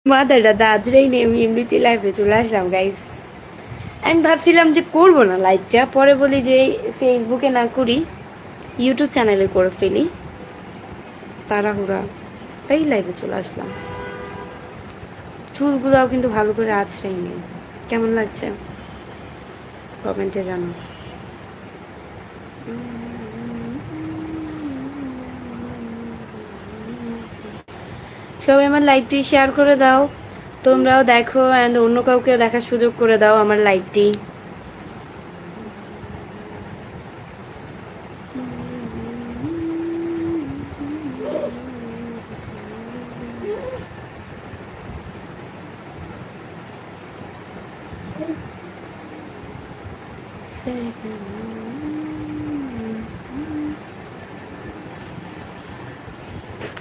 মাথাটা দাঁতরেই নেই, আমি এমনিতে লাইভে চলে আসলাম গাইস। আমি ভাবছিলাম যে করবো না লাইভটা, পরে বলি যে ফেসবুকে না করি, ইউটিউব চ্যানেলে করে ফেলি, তাড়াহুড়া, তাই লাইভে চলে আসলাম। চুলগুলাও কিন্তু ভালো করে আছড়াই নেই। কেমন লাগছে কমেন্টে জানো। সবাই আমার লাইভটি শেয়ার করে দাও, তোমরাও দেখো অ্যান্ড অন্য কাউকে দেখার সুযোগ করে দাও আমার লাইভটি।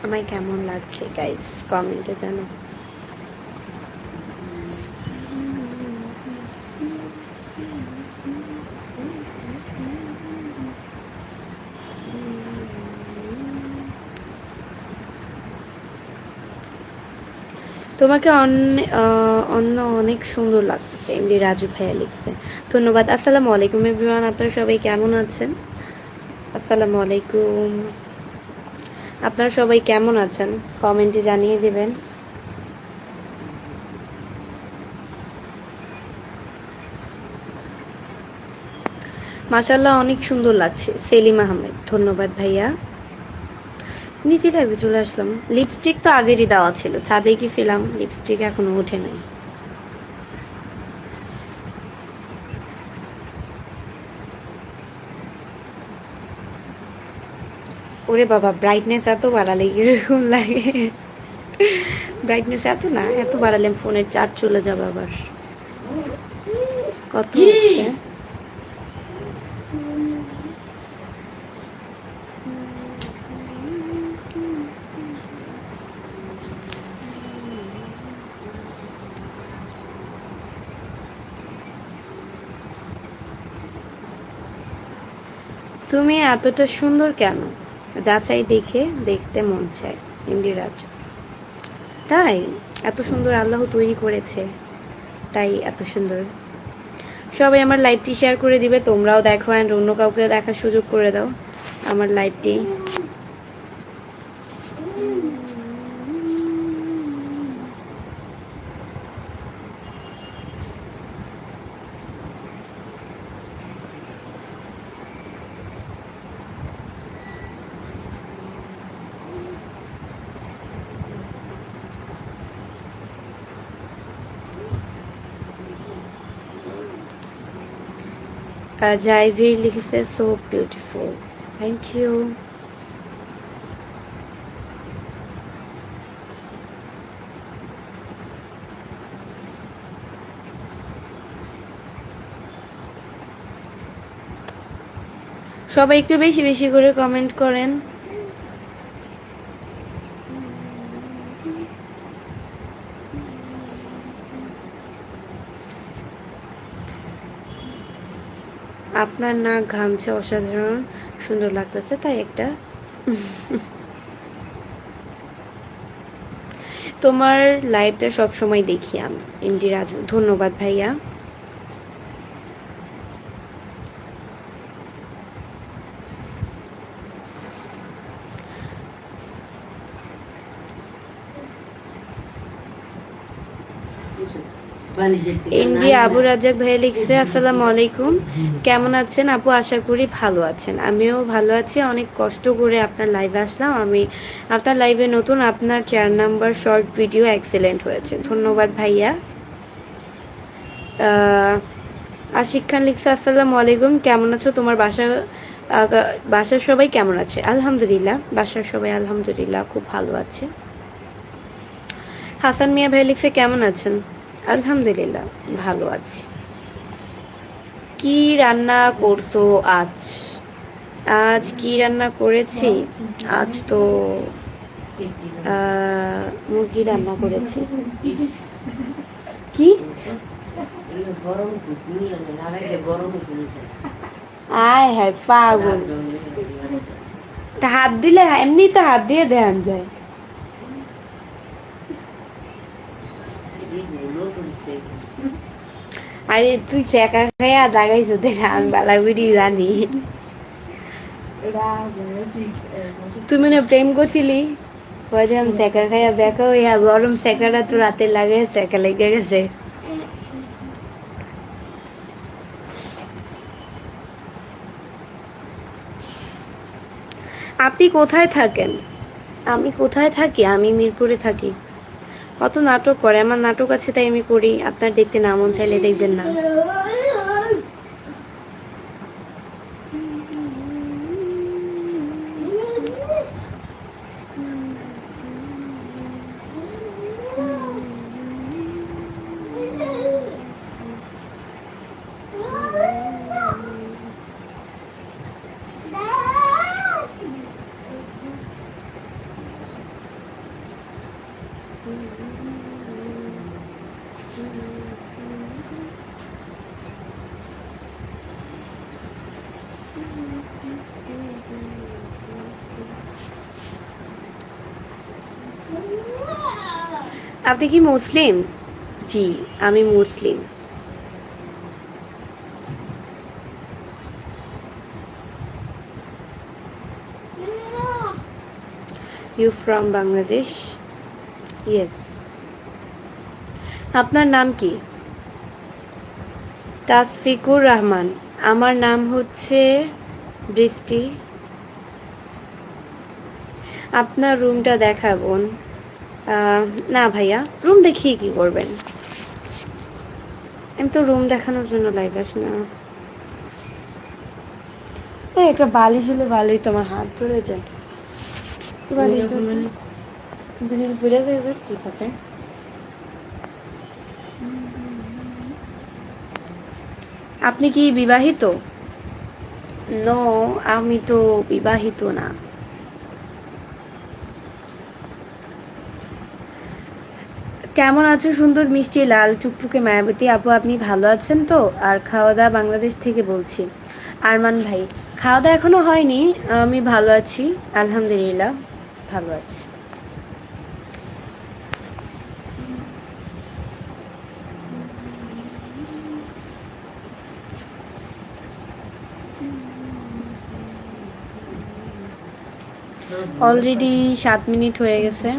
আমায় কেমন লাগছে গাইস কমেন্টে জানো। তোমাকে অন্য অনেক সুন্দর লাগছে, এমনি রাজু ভাইয়া লিখছে। ধন্যবাদ। আসসালামু আলাইকুম এভরিওয়ান, আপনারা সবাই কেমন আছেন? আসসালামু আলাইকুম, আপনারা সবাই কেমন আছেন কমেন্টে জানিয়ে দেবেন। মাশাআল্লাহ অনেক সুন্দর লাগছে। সেলিম আহমেদ, ধন্যবাদ ভাইয়া। নীতি লাইভে চলে আসলাম। লিপস্টিক তো আগেরই দেওয়া ছিল, ছাদে গেছিলাম, লিপস্টিক এখনো ওঠে নাই। ওরে বাবা, ব্রাইটনেস এত বাড়ালে কিরকম লাগে? ব্রাইটনেস এত না, এত বাড়ালে ফোনের চার্জ চলে যাবে আবার। কত হচ্ছে? তুমি এতটা সুন্দর কেন? যাচাই দেখে দেখতে মন চায়, ইন্দিরাজ। তাই এত সুন্দর আল্লাহ তৈরি করেছে, তাই এত সুন্দর। সবাই আমার লাইভটি শেয়ার করে দিবে, তোমরাও দেখো অ্যান্ড অন্য কাউকে দেখার সুযোগ করে দাও আমার লাইভটি। জাইভির লিখেছে সো বিউটিফুল, থ্যাংক ইউ। সবাই একটু বেশি বেশি করে কমেন্ট করেন। আপনার নাক ঘামছে, অসাধারণ সুন্দর লাগতেছে, তাই একটা। তোমার লাইভটা সব সময় দেখি আমি, এমডি রাজু, ধন্যবাদ ভাইয়া। ইন্ডিয়া আবু রাজাক ভাই লিখছে আসসালামু আলাইকুম, কেমন আছেন আপু? আশা করি ভালো আছেন। আমিও ভালো আছি, অনেক কষ্ট করে আপনার লাইভে আসলাম। আমি আপনার লাইভে নতুন, আপনার 4 নাম্বার শর্ট ভিডিও এক্সেলেন্ট হয়েছে, ধন্যবাদ ভাইয়া। আশিক খান লিখছে আসসালামু আলাইকুম, কেমন আছো? তোমার বাসার সবাই কেমন আছে? আলহামদুলিল্লাহ, বাসার সবাই আলহামদুলিল্লাহ খুব ভালো আছে। হাসান মিয়া ভাই লিখছে কেমন আছেন? আলহামদুলিল্লাহ ভালো আছি। কি রান্না করছো আজ? আজ কি রান্না করেছি? আজ তো মুরগি রান্না করেছি। কি আয় হ্যাঁ পাগল, হাত দিলে এমনি তো হাত দিয়ে দেন যায়। আরে তুই চেকা খাইয়া লাগাইছো দেখা আমি বালা বুড়ি জানি। তুই মানে প্রেম করছিলি পরে আমি চেকা খাইয়া বেকা হইয়া গরম চেকাটা তো রাতে লাগে চেকা লেগে গেছে। আপনি কোথায় থাকেন? আমি কোথায় থাকি? আমি মিরপুরে থাকি। কত নাটক করে, আমার নাটক আছে তাই আমি করি। আপনার দেখতে না মন চাইলে দেখবেন না। আপনি কি মুসলিম? জি আমি মুসলিম। You from Bangladesh? ইয়েস। আপনার নাম কি? তাসফিকুর রহমান। আমার নাম হচ্ছে বৃষ্টি। আপনার রুমটা দেখাবেন? না ভাইয়া, রুম দেখিয়ে কি করবেন? আমি তো রুম দেখানোর জন্য লাইভ আসি না। একটা বালিশ হলে ভালোই, তোমার হাত ধরে যায়। ঠিক আছে। আপনি কি বিবাহিত? নো, আমি তো বিবাহিত না। কেমন আছো সুন্দর মিষ্টি লাল টুকটুকে মায়াবতী আপু? আপনি ভালো আছেন তো? আর খাওয়া দাওয়া? বাংলাদেশ থেকে বলছি। আরমান ভাই, খাওয়া দাওয়া এখনো হয়নি। আমি ভালো আছি, আলহামদুলিল্লাহ ভালো আছি। অলরেডি 7 মিনিট হয়ে গেছে।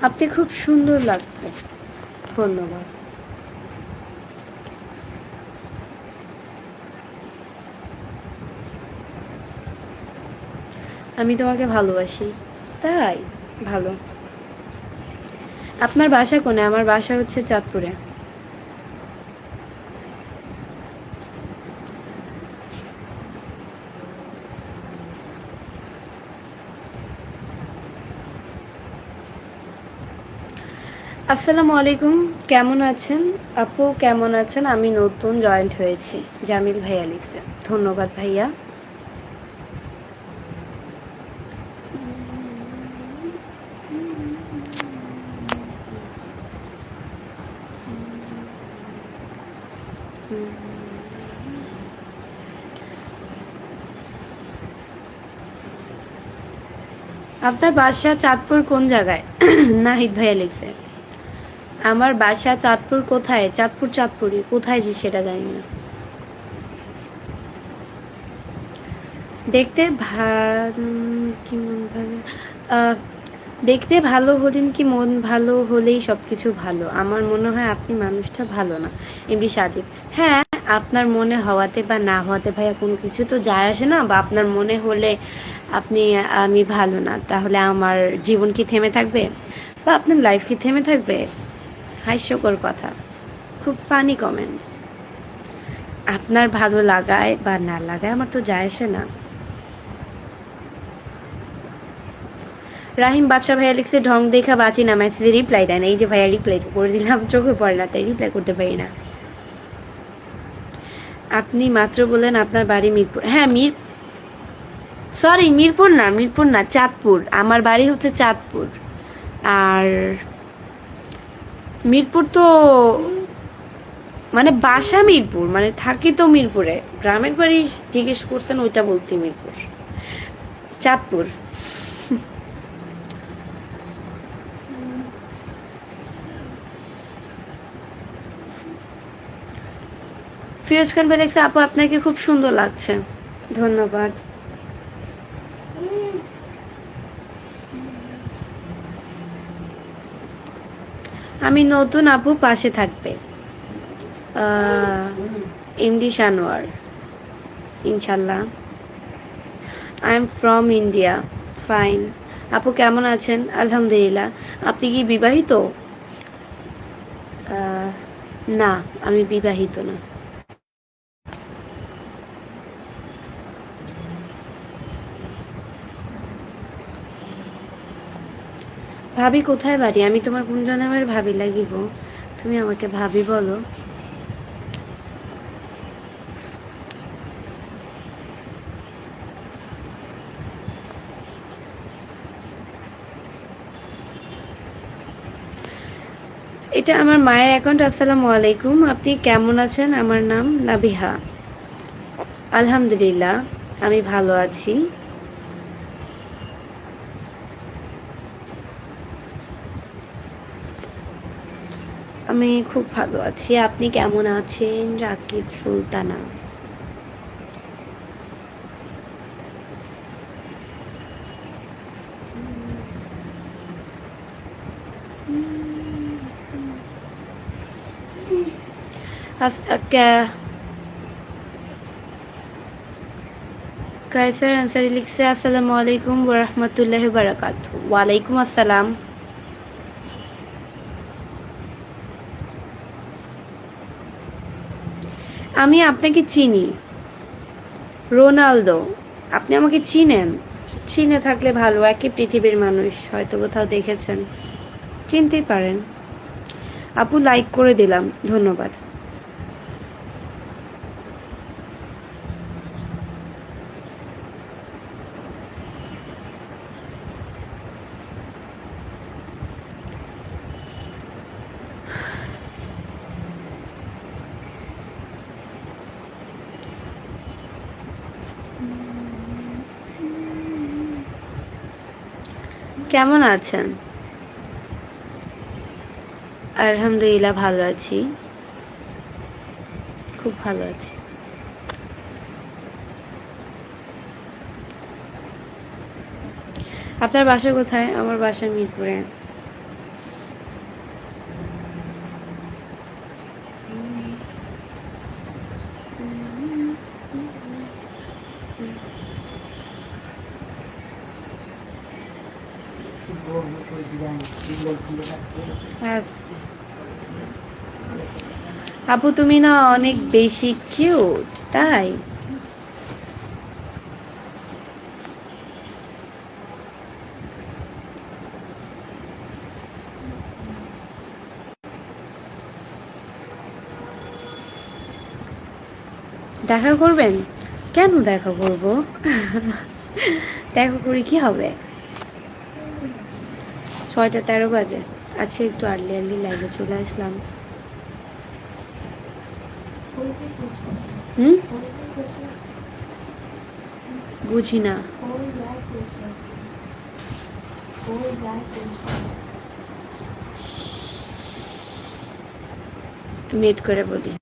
আপনি খুব সুন্দর লাগছে, ধন্যবাদ। আমি তোমাকে ভালোবাসি। তাই? ভালো। আপনার বাসা কোনে? আমার বাসা হচ্ছে চাঁদপুরে। আসসালামু আলাইকুম, কেমন আছেন আপু? কেমন আছেন? আমি নতুন জয়েন্ট হয়েছি। জামিল ভাইয়া লিখছে, ধন্যবাদ ভাইয়া। আপনার বাসা চাঁদপুর কোন জায়গায়? নাহিদ ভাইয়া লিখছে, আমার বাসা চাঁদপুর। কোথায়? চাঁদপুর চাঁদপুরই, কোথায় যে সেটা জানি না। দেখতে কি মন ভালো? দেখতে ভালো হলেন কি মন ভালো হলেই সব কিছু ভালো। আমার মনে হয় আপনি মানুষটা ভালো না। এমনি সাজিব, হ্যাঁ আপনার মনে হওয়াতে বা না হওয়াতে ভাইয়া কোনো কিছু তো যায় আসে না। বা আপনার মনে হলে আপনি আমি ভালো না, তাহলে আমার জীবন কি থেমে থাকবে? বা আপনার লাইফ কি থেমে থাকবে? হাস্যকর কথা, খুব ফানি কমেন্টস। আপনার ভালো লাগায় বা না লাগায় আমার তো যায় আসে না। রাহিম বাদশা ভাইয়া লিখছে, ঢং দেখা বাঁচি না, মেসেজে রিপ্লাই দেয় না। এই যে ভাইয়া রিপ্লাই করে দিলাম, চোখে পড়ে না তাই রিপ্লাই করতে পারি না। আপনি মাত্র বললেন আপনার বাড়ি মিরপুর। হ্যাঁ মিরপুর না, মিরপুর না, চাঁদপুর। আমার বাড়ি হচ্ছে চাঁদপুর। আর মিরপুর তো মানে বাসা মিরপুর, মানে থাকি তো মিরপুরে, গ্রামের বাড়ি জিজ্ঞেস করছেন ওইটা বলছি মিরপুর, চাঁদপুর। ফিরোজ খান ভাই লিখছে, আপু আপনাকে খুব সুন্দর লাগছে। ধন্যবাদ। আমি নতুন, আপু পাশে থাকবে। এমডি শানোয়ার, ইনশাল্লাহ। I am from India. Fine. আপু কেমন আছেন? আলহামদুলিল্লাহ। আপনি কি বিবাহিত? না, আমি বিবাহিত না। ভাবি কোথায় বাড়ি? আমি তোমার কোন জন্মের ভাবি লাগি গো? তুমি আমাকে ভাবি বলো। এটা আমার মায়ের অ্যাকাউন্ট। আসসালামু আলাইকুম, আপনি কেমন আছেন? আমার নাম নাবিহা। আলহামদুলিল্লাহ, আমি ভালো আছি। আমি খুব ভালো আছি। আপনি কেমন আছেন? রাকিব সুলতানা। কায়সার আনসারি লিখছে, আসসালামু আলাইকুম ওয়া রাহমাতুল্লাহি ওয়া বারাকাতুহু। ওয়ালাইকুম আসসালাম। আমি আপনাকে চিনি, রোনালদো। আপনি আমাকে চিনেন? চিনে থাকলে ভালো, একই পৃথিবীর মানুষ, হয়তো কোথাও দেখেছেন, চিনতেই পারেন। আপু লাইক করে দিলাম, ধন্যবাদ। কেমন আছেন? আলহামদুলিল্লাহ, ভালো আছি, খুব ভালো আছি। আপনার বাসা কোথায়? আমার বাসা মিরপুরে। আপু তুমি না অনেক বেশি কিউট, তাই? দেখা করবেন? কেন দেখা করব? দেখা করে কি হবে? 6:13 বাজে। আজকে একটু আর্লি আর্লি লাইভে চলে আসলাম। হুম, বুঝি না। মিট করে বলি।